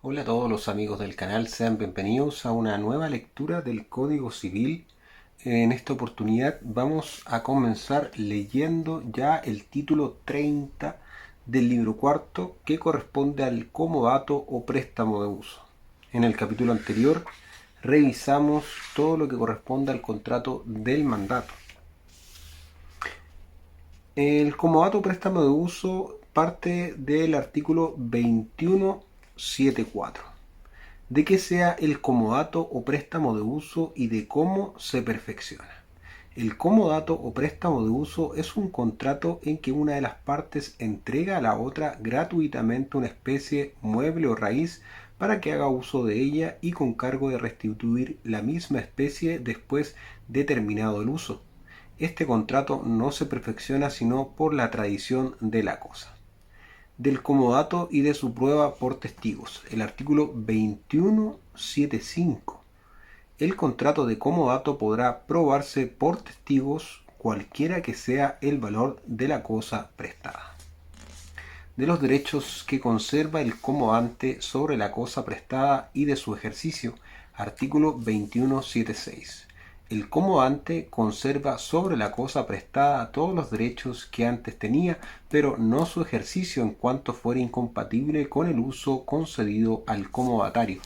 Hola a todos los amigos del canal, sean bienvenidos a una nueva lectura del Código Civil. En esta oportunidad vamos a comenzar leyendo ya el título 30 del libro cuarto, que corresponde al comodato o préstamo de uso. En el capítulo anterior revisamos todo lo que corresponde al contrato del mandato. El comodato o préstamo de uso parte del artículo 21.7.4, de que sea el comodato o préstamo de uso y de cómo se perfecciona. El comodato o préstamo de uso es un contrato en que una de las partes entrega a la otra gratuitamente una especie, mueble o raíz para que haga uso de ella y con cargo de restituir la misma especie después de terminado el uso. Este contrato no se perfecciona sino por la tradición de la cosa. Del comodato y de su prueba por testigos. El artículo 21.7.5. El contrato de comodato podrá probarse por testigos cualquiera que sea el valor de la cosa prestada. De los derechos que conserva el comodante sobre la cosa prestada y de su ejercicio. Artículo 21.7.6. El comodante conserva sobre la cosa prestada todos los derechos que antes tenía, pero no su ejercicio en cuanto fuera incompatible con el uso concedido al comodatario.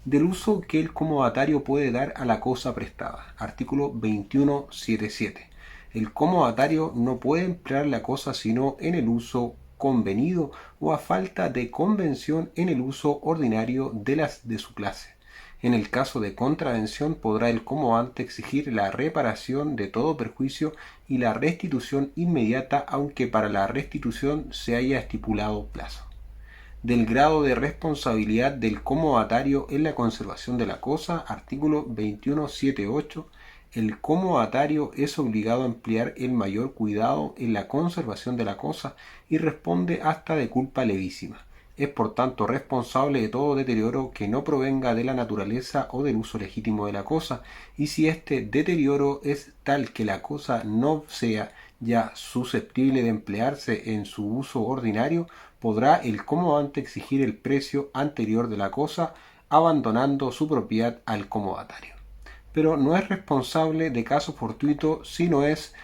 Del uso que el comodatario puede dar a la cosa prestada. Artículo 21.7.7. El comodatario no puede emplear la cosa sino en el uso convenido o a falta de convención en el uso ordinario de las de su clase. En el caso de contravención podrá el comodante exigir la reparación de todo perjuicio y la restitución inmediata, aunque para la restitución se haya estipulado plazo. Del grado de responsabilidad del comodatario en la conservación de la cosa. Artículo 21.7.8. El comodatario es obligado a emplear el mayor cuidado en la conservación de la cosa y responde hasta de culpa levísima. Es por tanto responsable de todo deterioro que no provenga de la naturaleza o del uso legítimo de la cosa, y si este deterioro es tal que la cosa no sea ya susceptible de emplearse en su uso ordinario, podrá el comodante exigir el precio anterior de la cosa, abandonando su propiedad al comodatario. Pero no es responsable de caso fortuito si no es,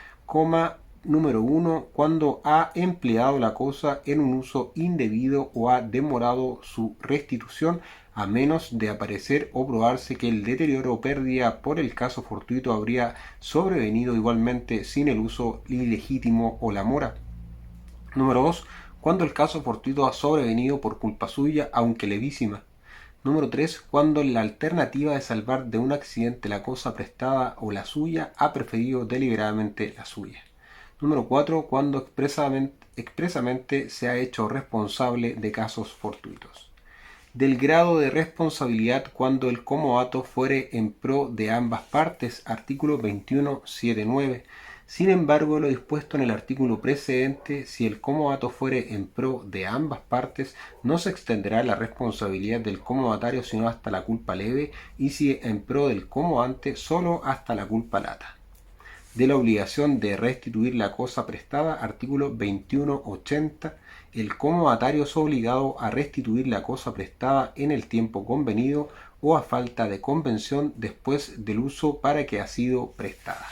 número 1, cuando ha empleado la cosa en un uso indebido o ha demorado su restitución, a menos de aparecer o probarse que el deterioro o pérdida por el caso fortuito habría sobrevenido igualmente sin el uso ilegítimo o la mora. Número 2. Cuando el caso fortuito ha sobrevenido por culpa suya, aunque levísima. Número 3. Cuando la alternativa de salvar de un accidente la cosa prestada o la suya ha preferido deliberadamente la suya. Número 4. Cuando expresamente se ha hecho responsable de casos fortuitos. Del grado de responsabilidad cuando el comodato fuere en pro de ambas partes. Artículo 21.7.9. Sin embargo, lo dispuesto en el artículo precedente, si el comodato fuere en pro de ambas partes, no se extenderá la responsabilidad del comodatario sino hasta la culpa leve, y si en pro del comodante, solo hasta la culpa lata. De la obligación de restituir la cosa prestada. Artículo 21.80. El comodatario es obligado a restituir la cosa prestada en el tiempo convenido o a falta de convención después del uso para que ha sido prestada.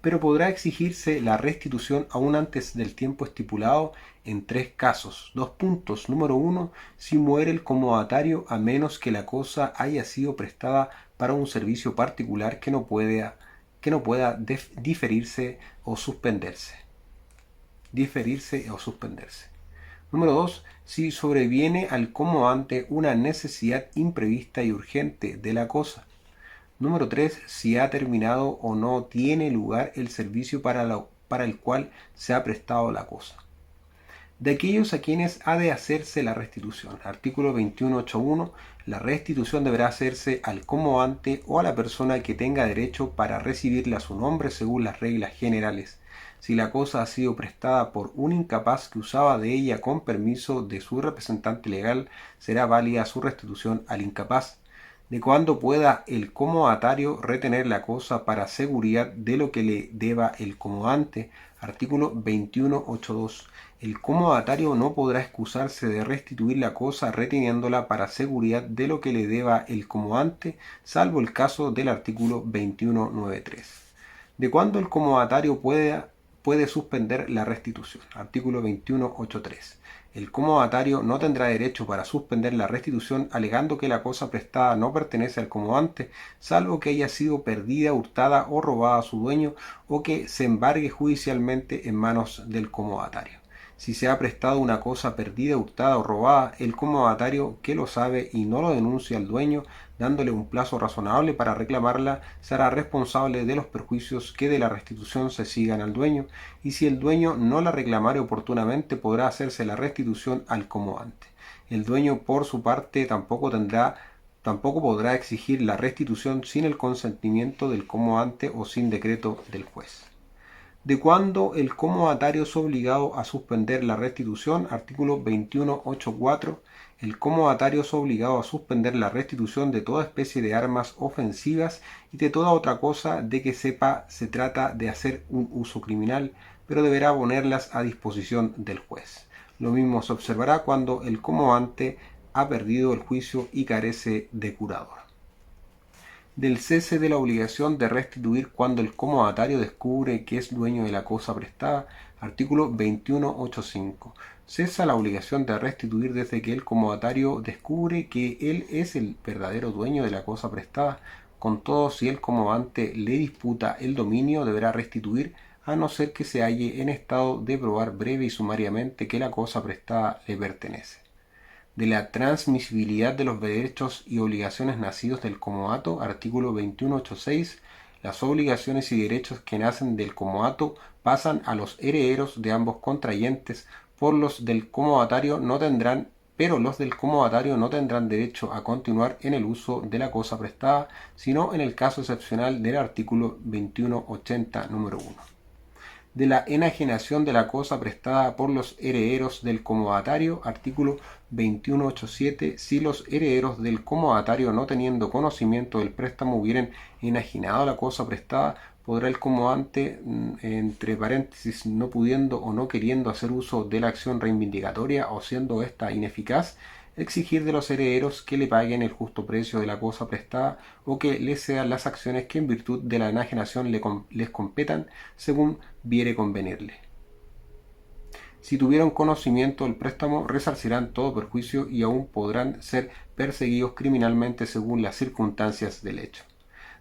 Pero podrá exigirse la restitución aún antes del tiempo estipulado en 3 casos. 2 puntos. Número 1. Si muere el comodatario, a menos que la cosa haya sido prestada para un servicio particular que no pueda diferirse o suspenderse. Número 2. Si sobreviene al comodante una necesidad imprevista y urgente de la cosa. Número 3. Si ha terminado o no tiene lugar el servicio para el cual se ha prestado la cosa. De aquellos a quienes ha de hacerse la restitución. Artículo 21.8.1. La restitución deberá hacerse al comodante o a la persona que tenga derecho para recibirla a su nombre según las reglas generales. Si la cosa ha sido prestada por un incapaz que usaba de ella con permiso de su representante legal, será válida su restitución al incapaz. De cuando pueda el comodatario retener la cosa para seguridad de lo que le deba el comodante. Artículo 21.8.2. El comodatario no podrá excusarse de restituir la cosa reteniéndola para seguridad de lo que le deba el comodante, salvo el caso del artículo 2193. ¿De cuándo el comodatario puede suspender la restitución? Artículo 2183. El comodatario no tendrá derecho para suspender la restitución alegando que la cosa prestada no pertenece al comodante, salvo que haya sido perdida, hurtada o robada a su dueño o que se embargue judicialmente en manos del comodatario. Si se ha prestado una cosa perdida, hurtada o robada, el comodatario que lo sabe y no lo denuncia al dueño, dándole un plazo razonable para reclamarla, será responsable de los perjuicios que de la restitución se sigan al dueño, y si el dueño no la reclamare oportunamente, podrá hacerse la restitución al comodante. El dueño, por su parte, tampoco podrá exigir la restitución sin el consentimiento del comodante o sin decreto del juez. ¿De cuándo el comodatario es obligado a suspender la restitución? Artículo 2184. El comodatario es obligado a suspender la restitución de toda especie de armas ofensivas y de toda otra cosa de que sepa se trata de hacer un uso criminal, pero deberá ponerlas a disposición del juez. Lo mismo se observará cuando el comodante ha perdido el juicio y carece de curador. Del cese de la obligación de restituir cuando el comodatario descubre que es dueño de la cosa prestada. Artículo 2185. Cesa la obligación de restituir desde que el comodatario descubre que él es el verdadero dueño de la cosa prestada. Con todo, si el comodante le disputa el dominio, deberá restituir, a no ser que se halle en estado de probar breve y sumariamente que la cosa prestada le pertenece. De la transmisibilidad de los derechos y obligaciones nacidos del comodato. Artículo 2186. Las obligaciones y derechos que nacen del comodato pasan a los herederos de ambos contrayentes, pero los del comodatario no tendrán derecho a continuar en el uso de la cosa prestada, sino en el caso excepcional del artículo 2180 número 1. De la enajenación de la cosa prestada por los herederos del comodatario. Artículo 2187. Si los herederos del comodatario, no teniendo conocimiento del préstamo, hubieran enajenado la cosa prestada, podrá el comodante, entre paréntesis, no pudiendo o no queriendo hacer uso de la acción reivindicatoria o siendo ésta ineficaz, exigir de los herederos que le paguen el justo precio de la cosa prestada o que les cedan las acciones que en virtud de la enajenación les competan según viere convenirle. Si tuvieron conocimiento del préstamo, resarcirán todo perjuicio y aún podrán ser perseguidos criminalmente según las circunstancias del hecho.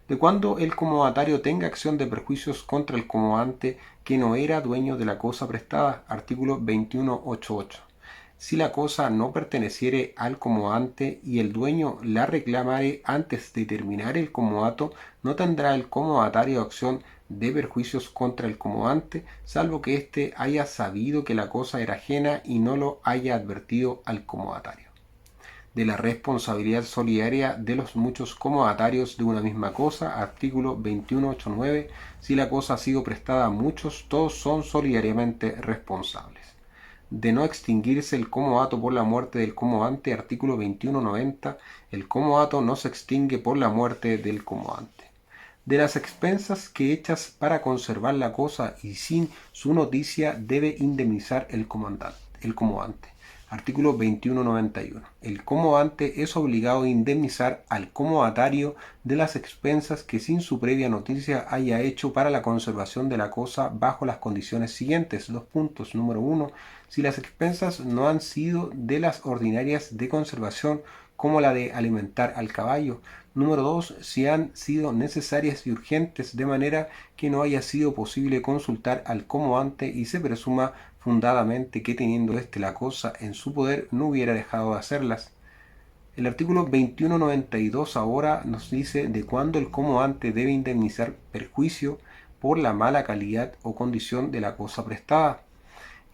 De cuando el comodatario tenga acción de perjuicios contra el comodante que no era dueño de la cosa prestada. Artículo 2188. Si la cosa no perteneciere al comodante y el dueño la reclamare antes de terminar el comodato, no tendrá el comodatario acción de perjuicios contra el comodante, salvo que éste haya sabido que la cosa era ajena y no lo haya advertido al comodatario. De la responsabilidad solidaria de los muchos comodatarios de una misma cosa. Artículo 2189. Si la cosa ha sido prestada a muchos, todos son solidariamente responsables. De no extinguirse el comodato por la muerte del comodante. Artículo 2190. El comodato no se extingue por la muerte del comodante. De las expensas que hechas para conservar la cosa y sin su noticia debe indemnizar el comodante. Artículo 2191. El comodante es obligado a indemnizar al comodatario de las expensas que sin su previa noticia haya hecho para la conservación de la cosa bajo las condiciones siguientes. Número 1. Si las expensas no han sido de las ordinarias de conservación, como la de alimentar al caballo. Número 2. Si han sido necesarias y urgentes de manera que no haya sido posible consultar al comodante y se presuma fundadamente que teniendo éste la cosa en su poder no hubiera dejado de hacerlas. El artículo 2192 ahora nos dice de cuándo el comodante debe indemnizar perjuicio por la mala calidad o condición de la cosa prestada.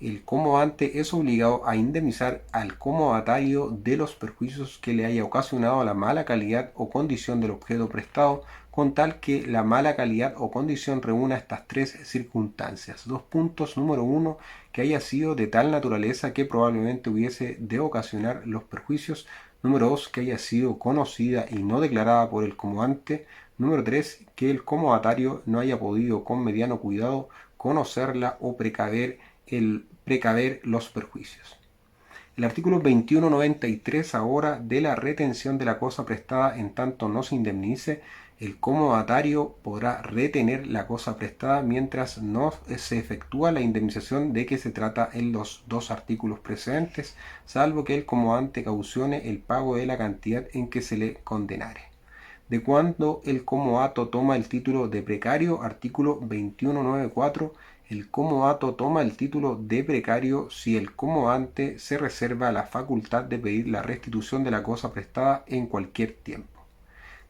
El comodante es obligado a indemnizar al comodatario de los perjuicios que le haya ocasionado la mala calidad o condición del objeto prestado, con tal que la mala calidad o condición reúna estas tres circunstancias. Número 1. Que haya sido de tal naturaleza que probablemente hubiese de ocasionar los perjuicios. Número 2. Que haya sido conocida y no declarada por el comodante. Número 3. Que el comodatario no haya podido con mediano cuidado conocerla o precaver el precaver los perjuicios. El artículo 2193 ahora de la retención de la cosa prestada en tanto no se indemnice. El comodatario podrá retener la cosa prestada mientras no se efectúa la indemnización de que se trata en los dos artículos precedentes, salvo que el comodante cautione el pago de la cantidad en que se le condenare. De cuando el comodato toma el título de precario, artículo 2194, el comodato toma el título de precario si el comodante se reserva la facultad de pedir la restitución de la cosa prestada en cualquier tiempo.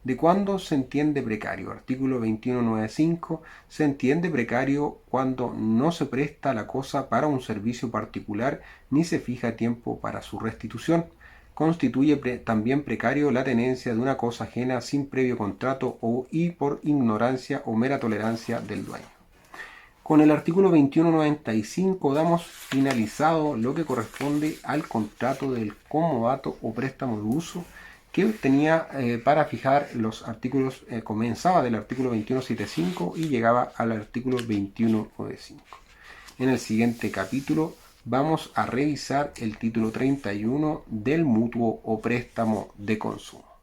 ¿De cuándo se entiende precario? Artículo 2195. Se entiende precario cuando no se presta la cosa para un servicio particular ni se fija tiempo para su restitución. Constituye también precario la tenencia de una cosa ajena sin previo contrato y por ignorancia o mera tolerancia del dueño. Con el artículo 2195 damos finalizado lo que corresponde al contrato del comodato o préstamo de uso, que tenía para fijar los artículos, comenzaba del artículo 2175 y llegaba al artículo 2195. En el siguiente capítulo vamos a revisar el título 31 del mutuo o préstamo de consumo.